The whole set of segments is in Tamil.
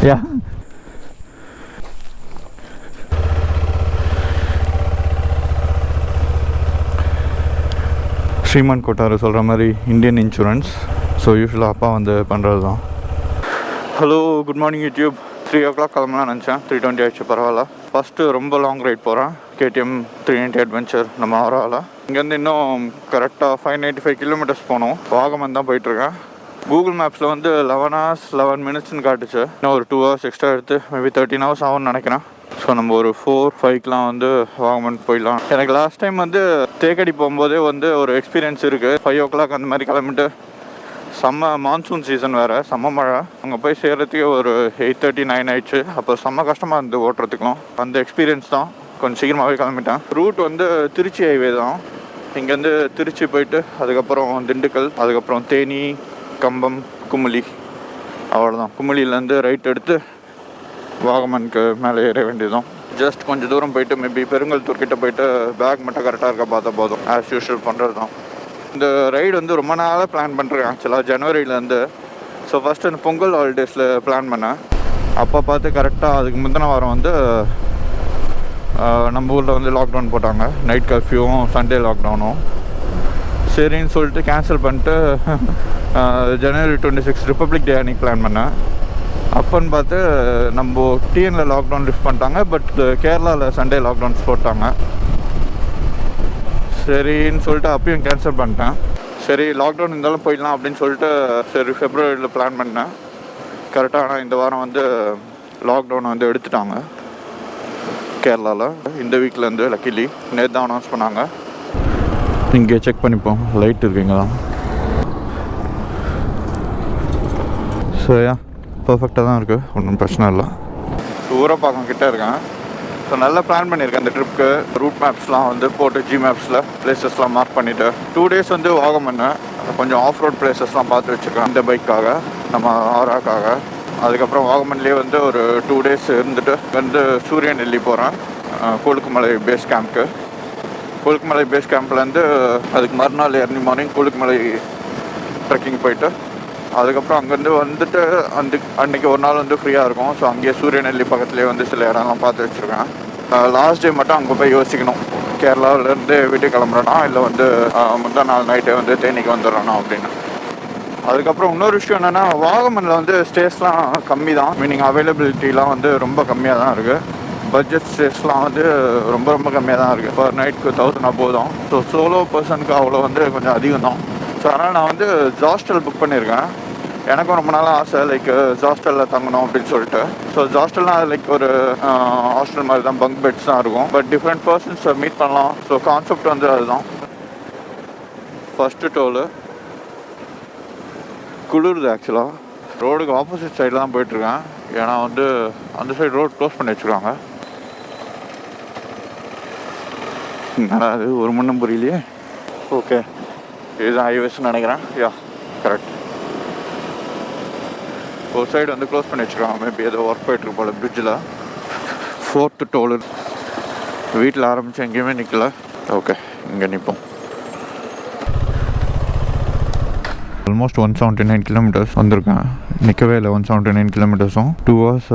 யா ஸ்ரீமான் கோட்டார் சொல்கிற மாதிரி இந்தியன் இன்சூரன்ஸ். ஸோ யூஸ்வலாக அப்பா வந்து பண்ணுறது தான். Hello good morning YouTube. 3 o'clock கிளம்பலாம் நினச்சேன். 3:20 ஆயிடுச்சு, பரவாயில்ல. ஃபஸ்ட்டு ரொம்ப லாங் ரைட் போகிறேன். KTM390 Adventure நம்ம ஆறாவில். இங்கேருந்து இன்னும் கரெக்டாக 595 kilometers போகணும். வாகமன் தான் போயிட்டுருக்கேன். கூகுள் மேப்ஸில் வந்து 11 hours 11 minutesன்னு காட்டுச்சு. இன்னும் ஒரு 2 hours எக்ஸ்ட்ரா எடுத்து மேபி 13 hours ஆகும்னு நினைக்கிறேன். ஸோ நம்ம ஒரு 4-5க்கெலாம் வந்து வாகமன் போயிடலாம். எனக்கு லாஸ்ட் டைம் வந்து தேக்கடி போகும்போதே வந்து ஒரு எக்ஸ்பீரியன்ஸ் இருக்குது. 5 o'clock அந்த மாதிரி கிளம்பிட்டு, செம்ம மான்சூன் சீசன் வேறு, செம்ம மழை. அங்கே போய் சேர்கிறதுக்கே ஒரு 8:30-9 ஆயிடுச்சு. அப்போ செம்ம கஷ்டமாக இருந்து ஓட்டுறதுக்கும். அந்த எக்ஸ்பீரியன்ஸ் தான் கொஞ்சம் சீக்கிரமாகவே கிளம்பிட்டேன். ரூட் வந்து திருச்சி ஹைவே தான். இங்கேருந்து திருச்சி போயிட்டு அதுக்கப்புறம் திண்டுக்கல், அதுக்கப்புறம் தேனி, கம்பம், குமுளி, அவ்வளோதான். குமுளியிலேருந்து ரைட் எடுத்து வாகமனுக்கு மேலே ஏற வேண்டியதும். ஜஸ்ட் கொஞ்சம் தூரம் போயிட்டு மேபி பெருங்கல்தூர் கிட்ட போயிட்டு பேக் மட்டும் கரெக்டாக இருக்க பார்த்தா போதும். ஆஸ் யூஷுவல் பண்ணுறது தான். இந்த ரைடு வந்து ரொம்ப நாளாக பிளான் பண்ணுறேன் ஆக்சுவலாக, ஜனவரியிலேருந்து. ஸோ ஃபஸ்ட்டு இந்த பொங்கல் ஹாலிடேஸில் பிளான் பண்ணேன். அப்போ பார்த்து கரெக்டாக அதுக்கு முந்தின வாரம் வந்து நம்ம ஊரில் வந்து லாக்டவுன் போட்டாங்க. நைட் கர்ஃப்யூவும் சண்டே லாக்டவுனும். சரின்னு சொல்லிட்டு கேன்சல் பண்ணிட்டு January 26 ரிப்பப்ளிக் டே அன்றைக்கி பிளான் பண்ணேன். அப்போன்னு பார்த்து நம்ம டிஎனில் லாக்டவுன் லிஃப்ட் பண்ணிட்டாங்க. பட் கேரளாவில் சண்டே லாக்டவுன்ஸ் போட்டாங்க. சரின்னு சொல்லிட்டு அப்பயும் கேன்சல் பண்ணிட்டேன். சரி லாக்டவுன் இருந்தாலும் போயிடலாம் அப்படின்னு சொல்லிட்டு சரி Februaryயில் பிளான் பண்ணேன். கரெக்டாக ஆனால் இந்த வாரம் வந்து லாக்டவுனை வந்து எடுத்துட்டாங்க கேரளாவில். இந்த வீக்லேருந்து லக்கிலி நேற்று தான் அனௌன்ஸ் பண்ணாங்க. இங்கே செக் பண்ணிப்போம், லைட் இருக்குங்க தான். ஸோ பர்ஃபெக்டாக தான் இருக்குது, ஒன்றும் பிரச்சனை இல்லை. ஊரப்பாக்கம் கிட்டே இருக்கேன். ஸோ நல்லா பிளான் பண்ணியிருக்கேன் இந்த ட்ரிப்புக்கு. ரூட் மேப்ஸ்லாம் வந்து போட்டு GMapsல பிளேசஸ்லாம் மார்க் பண்ணிவிட்டு 2 days வந்து வாகமன் கொஞ்சம் ஆஃப் ரோட் பிளேசஸ்லாம் பார்த்து வச்சுருக்கேன் இந்த பைக்காக, நம்ம ஆராக்காக. அதுக்கப்புறம் வாகமன்லேயே வந்து ஒரு 2 days இருந்துட்டு வந்து சூரியநெல்லி போகிறேன் கொழுக்குமலை பேஸ் கேம்ப்க்கு. கொழுக்குமலை பேஸ் கேம்ப்லேருந்து அதுக்கு மறுநாள் ஏர்லி மார்னிங் கொழுக்குமலை ட்ரெக்கிங் போயிட்டு அதுக்கப்புறம் அங்கேருந்து வந்துட்டு அன்றைக்கி ஒரு நாள் வந்து ஃப்ரீயாக இருக்கும். ஸோ அங்கேயே சூரியநெல்லி பக்கத்துலேயே வந்து சில இடம்லாம் பார்த்து வச்சுருக்கேன். லாஸ்ட் டே மட்டும் அங்கே போய் யோசிக்கணும், கேரளாவிலேருந்து வீட்டுக்கு கிளம்புறேன்னா இல்லை வந்து முந்தா நாள் நைட்டே வந்து தேனிக்கு வந்துடுறேன்னா அப்படின்னு. அதுக்கப்புறம் இன்னொரு விஷயம் என்னென்னா, வாகமனில் வந்து ஸ்டேஸ்லாம் கம்மி தான். மீனிங் அவைலபிலிட்டிலாம் வந்து ரொம்ப கம்மியாக தான் இருக்குது. பட்ஜெட் ஸ்டேஸ்லாம் வந்து ரொம்ப ரொம்ப கம்மியாக தான் இருக்குது. பர் நைட்டுக்கு 1000 போதும். ஸோ சோலோ பர்சனுக்கு அவ்வளோ வந்து கொஞ்சம் அதிகம் தான். ஸோ அதனால் நான் வந்து ஹாஸ்டல் புக் பண்ணியிருக்கேன். எனக்கும் ரொம்ப நாளாக ஆசை லைக் ஹாஸ்டலில் தங்கணும் அப்படின்னு சொல்லிட்டு. ஸோ ஹாஸ்டல்னால் லைக் ஒரு ஹாஸ்டல் மாதிரி தான், பங்க் பெட்ஸ் தான் இருக்கும். பட் டிஃப்ரெண்ட் பர்சன்ஸை மீட் பண்ணலாம். ஸோ கான்செப்ட் வந்து அதுதான். ஃபஸ்ட்டு டோலு குளிருது ஆக்சுவலாக. ரோடுக்கு ஆப்போசிட் சைடில் தான் போயிட்டுருக்கேன். ஏன்னா வந்து அந்த சைடு ரோடு க்ளோஸ் பண்ணி வச்சுருக்காங்க. அது ஒரு மண்ணும் புரியலையே. ஓகே, இதுதான் ஹைவேஸ்ன்னு நினைக்கிறேன். Yeah correct. ஒரு சைடு வந்து க்ளோஸ் பண்ணி வச்சுருக்காங்க. மேபி ஏதோ ஒர்க் போயிட்டுருக்கு போல் பிரிட்ஜில். 4th டோலு. வீட்டில் ஆரம்பித்து எங்கேயுமே நிற்கல. ஓகே, இங்கே நிற்போம். ஆல்மோஸ்ட் 179 kilometers வந்திருக்கேன். நிற்கவே இல்லை 179 kilometersம். 2 hours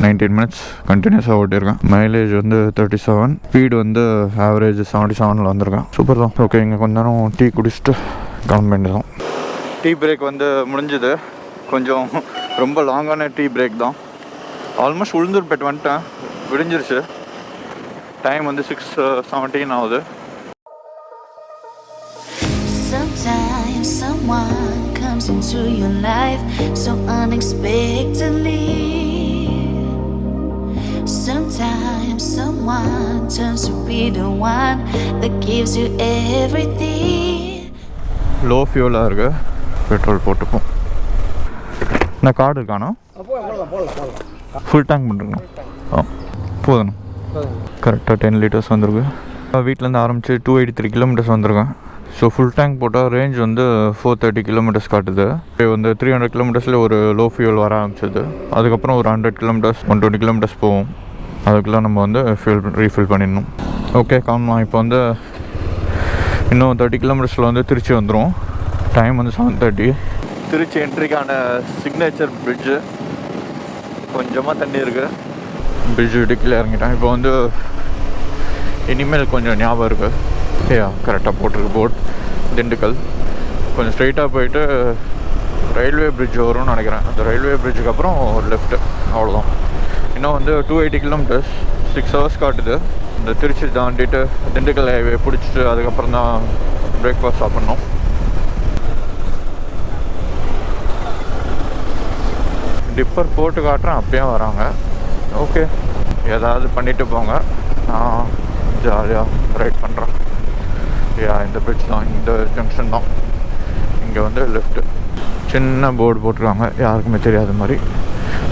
19 minutes கண்டினியூஸாக ஓட்டியிருக்கேன். மைலேஜ் வந்து 37, ஸ்பீடு வந்து ஆவரேஜ் 77 வந்திருக்கேன். சூப்பர் தான். ஓகே, இங்கே கொஞ்ச நேரம் டீ குடிச்சிட்டு கிளம்ப வேண்டியதான். டீ பிரேக் வந்து முடிஞ்சுது. கொஞ்சம் ரொம்ப லாங்கான டீ பிரேக் தான். ஆல்மோஸ்ட் உளுந்தூர்பேட் வந்துட்டேன். விடிஞ்சிருச்சு. டைம் வந்து 6:17 ஆகுது. Sometimes someone comes into your life so unexpectedly. Sometimes someone turns to be the one that gives you everything. Low ஃபியூலாக இருக்கு. பெட்ரோல் போட்டுப்போம். நான் கார்டு இருக்கானோ ஃபுல் டேங்க் பண்ணுறேங்க. போதும். கரெக்டாக 10 liters வந்திருக்கு. வீட்டிலேருந்து ஆரம்பித்து 283 kilometers வந்திருக்கேன். ஸோ ஃபுல் டேங்க் போட்டால் ரேஞ்ச் வந்து 430 kilometers காட்டுது. வந்து 300 kilometersல ஒரு லோ ஃபியூல் வர ஆரம்பிச்சது. அதுக்கப்புறம் ஒரு 100 kilometers 120 kilometers போகும். அதுக்கெல்லாம் நம்ம வந்து ரீஃபில் பண்ணிடணும். ஓகே, காணலாம். இப்போ வந்து இன்னும் 30 kilometersல வந்து திருச்சி வந்துடும். டைம் வந்து 7:30. திருச்சி என்ட்ரிக்கான சிக்னேச்சர் பிரிட்ஜு கொஞ்சமாக தண்ணி இருக்குது. பிரிட்ஜ் இடுக்கில் இறங்கிட்டேன். இப்போ வந்து இனிமேல் கொஞ்சம் ஞாபகம் இருக்குது. கரெக்டாக போட்டிருக்கு போர்ட். திண்டுக்கல் கொஞ்சம் ஸ்ட்ரைட்டாக போயிட்டு ரயில்வே பிரிட்ஜ் வரும்னு நினைக்கிறேன். அந்த ரயில்வே பிரிட்ஜுக்கு அப்புறம் ஒரு லெஃப்ட்டு, அவ்வளோதான். இன்னும் வந்து 280 கிலோமீட்டர்ஸ், 6 hours காட்டுது. இந்த திருச்சி தாண்டிட்டு திண்டுக்கல் ஹைவே பிடிச்சிட்டு அதுக்கப்புறம் தான் பிரேக்ஃபாஸ்ட் சாப்பிட்ணும். டிப்பர் போட்டு காட்டுறேன், அப்பயும் வராங்க. ஓகே, ஏதாவது பண்ணிட்டு போங்க, நான் ஜாலியாக ரைட் பண்ணுறேன். இந்த பிரிட்ஜ் தான், இந்த ஜங்ஷன் தான். இங்கே வந்து லெஃப்ட்டு சின்ன போர்டு போட்டிருக்காங்க, யாருக்குமே தெரியாத மாதிரி.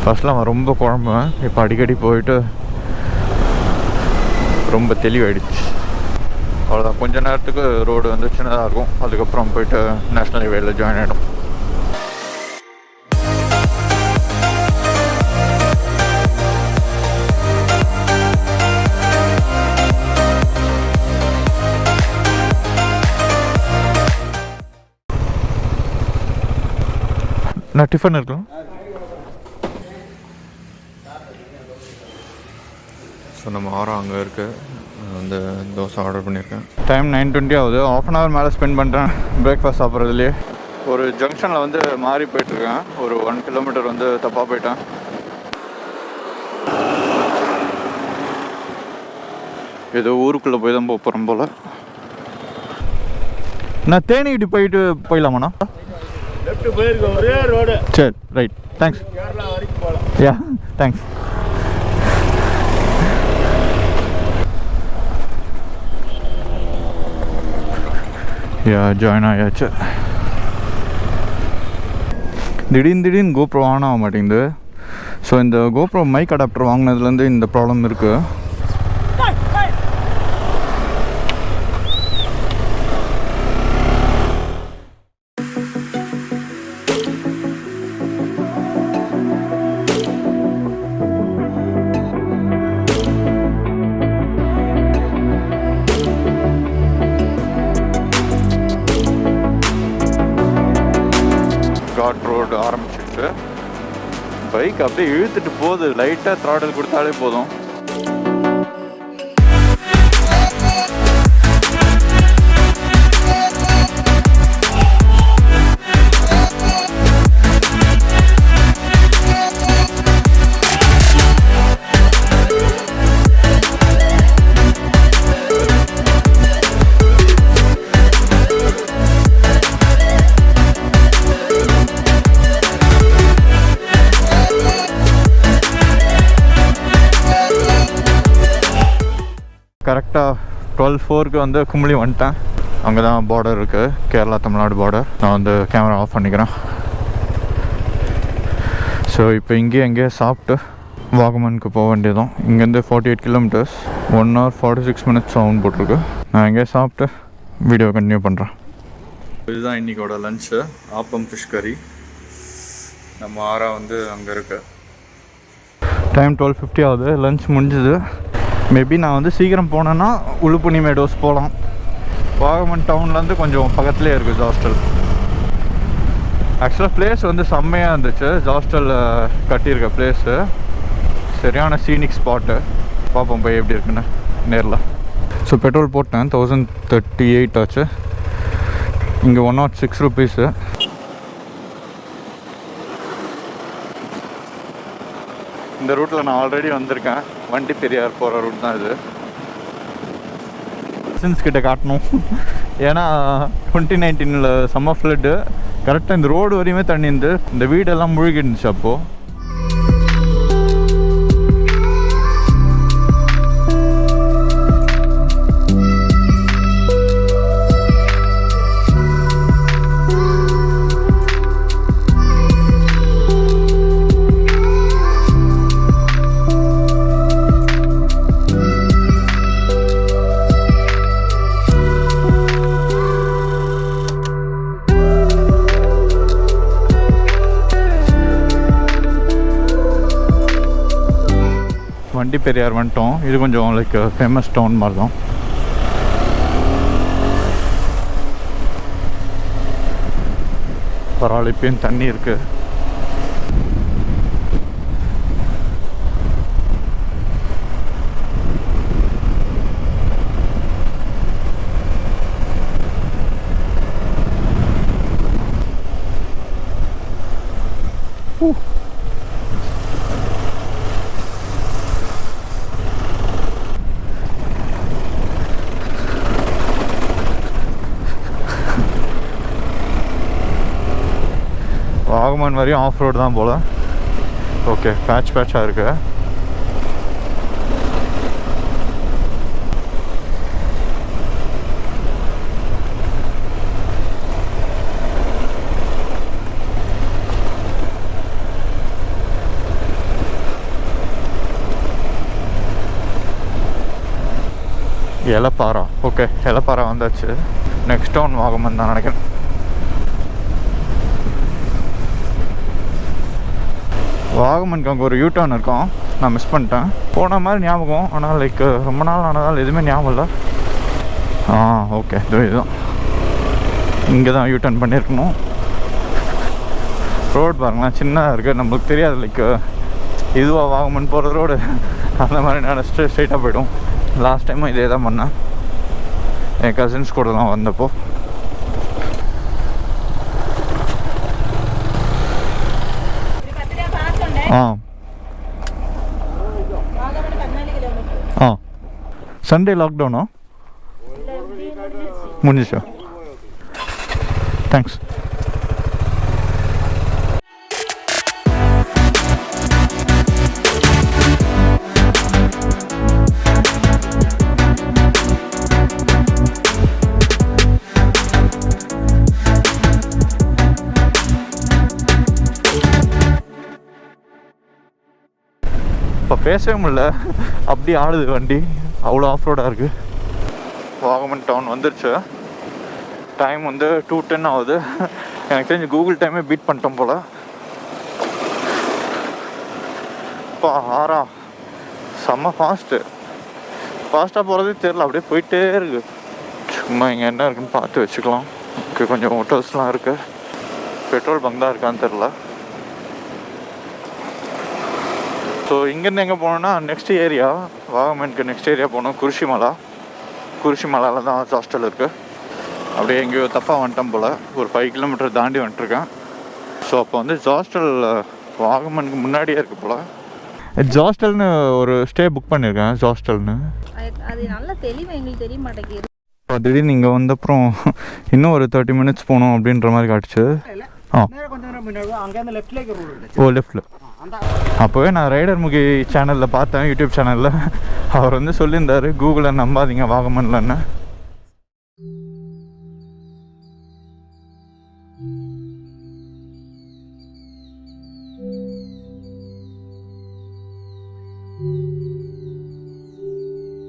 ஃபஸ்ட்லாம் ரொம்ப குழம்புவேன், இப்போ அடிக்கடி போயிட்டு ரொம்ப தெளிவாயிடுச்சு. அவ்வளோதான், கொஞ்ச நேரத்துக்கு ரோடு வந்து சின்னதாக இருக்கும், அதுக்கப்புறம் போயிட்டு நேஷ்னல் ஹைவேல ஜாயின் ஆகிடும். நான் டிஃபன் இருக்கலாம். ஸோ நம்ம ஆரம் அங்கே இருக்குது, வந்து தோசை ஆர்டர் பண்ணியிருக்கேன். டைம் 9:20 ஆகுது. 1/2 hour மேலே ஸ்பெண்ட் பண்ணுறேன் பிரேக்ஃபாஸ்ட் சாப்பிட்றதுலேயே. ஒரு ஜங்ஷனில் வந்து மாறி போயிட்டுருக்கேன். ஒரு 1 கிலோமீட்டர் வந்து தப்பாக போயிட்டேன். ஏதோ ஊருக்குள்ளே போய் தான் போகிறோம் போல். நான் தேனிகிட்டு போயிட்டு போயிடலாமாண்ணா? லெஃப்ட் போயிருக்க ஒரே ரோடு. சரி, ரைட், தேங்க்ஸ். கேரளா வரைக்கும் போகலாம். தேங்க்ஸ். ஜாயின் ஆயாச்சு. திடீர்னு கோப்ரோ ஆன் ஆக மாட்டேங்குது. ஸோ இந்த கோப்ரோ மைக் அடாப்டர் வாங்கினதுலேருந்து இந்த ப்ராப்ளம் இருக்குது. காட் ரோடு ஆரம்பிச்சிட்டு பைக் அப்படியே இழுத்துட்டு போகுது. லைட்டாக த்ராடல் கொடுத்தாலே போதும். கரெக்டாக 12:04 வந்து கும்பளி வந்துட்டேன். அங்கே தான் பார்டர் இருக்குது, கேரளா தமிழ்நாடு பார்டர். நான் வந்து கேமரா ஆஃப் பண்ணிக்கிறேன். ஸோ இப்போ இங்கேயே எங்கேயே சாப்பிட்டு வாகமனுக்கு போக வேண்டியதும். இங்கேருந்து 48 கிலோமீட்டர்ஸ், 1 hour 46 minutes ஆகும் போட்டிருக்கு. நான் எங்கேயே சாப்பிட்டு வீடியோ கண்டினியூ பண்ணுறேன். இதுதான் இன்றைக்கோட லன்ச்சு. ஆப்பம் ஃபிஷ் கறி. நம்ம ஆரா வந்து அங்கே இருக்கு. டைம் 12:50 ஆகுது. லன்ச் முடிஞ்சுது. மேபி நான் வந்து சீக்கிரம் போனேன்னா உளுப்புனி மேடோஸ் போகலாம். வாகமன் டவுன்லேருந்து கொஞ்சம் பக்கத்துலேயே இருக்குது ஹாஸ்டல். ஆக்சுவலாக பிளேஸ் வந்து செம்மையாக இருந்துச்சு. ஹாஸ்டலில் கட்டியிருக்க பிளேஸு சரியான சீனிக் ஸ்பாட்டு. பார்ப்போம் போய் எப்படி இருக்குன்னு நேரில். ஸோ பெட்ரோல் போட்டேன், 1038 ஆச்சு. இங்கே 106 rupees. இந்த ரூட்டில் நான் ஆல்ரெடி வந்திருக்கேன். வண்டி பெரியார் போகிற ரூட் தான் இது. சின்ஸ் கிட்ட காட்டணும். ஏன்னா 2019 சம்மர் ஃப்ளட்டு கரெக்டாக இந்த ரோடு வரையுமே தண்ணி இருந்து இந்த வீடெல்லாம் முழுகி இருந்துச்சு. அப்போது வண்டி பெரியார் வந்துட்டோம். இது கொஞ்சம் லைக் ஃபேமஸ் டவுன் மாதிரி தான். பரவாயில்ல, இப்பயும் தண்ணி இருக்குது. வாகமன் வரையும் ஆஃப் ரோடு தான் போல். ஓகே, பேட்சாக இருக்குது. எலப்பாரா. ஓகே, எலப்பாரா வந்தாச்சு. நெக்ஸ்ட் டவுன் வாகமன் தான் நினைக்கிறேன். வாகமனுக்கு அங்கே ஒரு யூடர்ன் இருக்கும், நான் மிஸ் பண்ணிட்டேன். போன மாதிரி ஞாபகம், ஆனால் லைக் ரொம்ப நாள் ஆனதால் எதுவுமே ஞாபகம் இல்லை. ஓகே, இதுதான். இங்கே தான் யூடர்ன் பண்ணியிருக்கணும். ரோடு பாருங்களேன், சின்னதாக இருக்குது, நம்மளுக்கு தெரியாது. லைக் இதுவாக வாகமன் போகிற ரோடு அந்த மாதிரி நினச்சிட்டு ஸ்ட்ரைட்டாக போய்டும். லாஸ்ட் டைமும் இதே தான் பண்ணேன், என் கசின்ஸ் கூட தான் வந்தப்போ. சண்டே லாக்டவுனா? முடிஞ்சிச்சா? தேங்க்ஸ். இப்போ பேசவே முடியல, அப்படி ஆடுது வண்டி, அவ்வளோ ஆஃப் ரோடாக இருக்குது. வாகமன் டவுன் வந்துருச்சு. டைம் வந்து 2:10 ஆகுது. எனக்கு தெரிஞ்சு கூகுள் டைமே பீட் பண்ணிட்டோம் போல். இப்போ 6 செம்ம ஃபாஸ்ட்டாக போகிறதே தெரில, அப்படியே போயிட்டே இருக்குது. சும்மா இங்கே என்ன இருக்குன்னு பார்த்து வச்சுக்கலாம். ஓகே, கொஞ்சம் ஹோட்டல்ஸ்லாம் இருக்குது. பெட்ரோல் பங்க் தான் இருக்கான்னு தெரில. ஸோ இங்கேருந்து எங்கே போனோன்னா நெக்ஸ்ட் ஏரியா, வாகமனுக்கு நெக்ஸ்ட் ஏரியா போகணும். குறிச்சிமலாவில் தான் ஹாஸ்டல் இருக்குது. அப்படியே எங்கேயோ தப்பாக வந்துட்டோம் போல், ஒரு 5 கிலோமீட்டர் தாண்டி வந்துட்டுருக்கேன். ஸோ அப்போ வந்து ஹாஸ்டல் வாகமனுக்கு முன்னாடியே இருக்குது போல். ஹாஸ்டல்னு ஒரு ஸ்டே புக் பண்ணியிருக்கேன். ஹாஸ்டல்னு அது நல்ல தெளிவாக எங்களுக்கு தெரிய மாட்டேங்குது. இப்போ திடீர்னு இங்கே வந்தப்புறம் இன்னும் ஒரு 30 மினிட்ஸ் போகணும் அப்படின்ற மாதிரி காட்டுச்சு. லெஃப்டில். அப்போவே நான் ரைடர் முகி சேனலில் பார்த்தேன், யூடியூப் சேனலில். அவர் வந்து சொல்லியிருந்தார், கூகுளை நம்பாதீங்க வாகமன்லன்னு.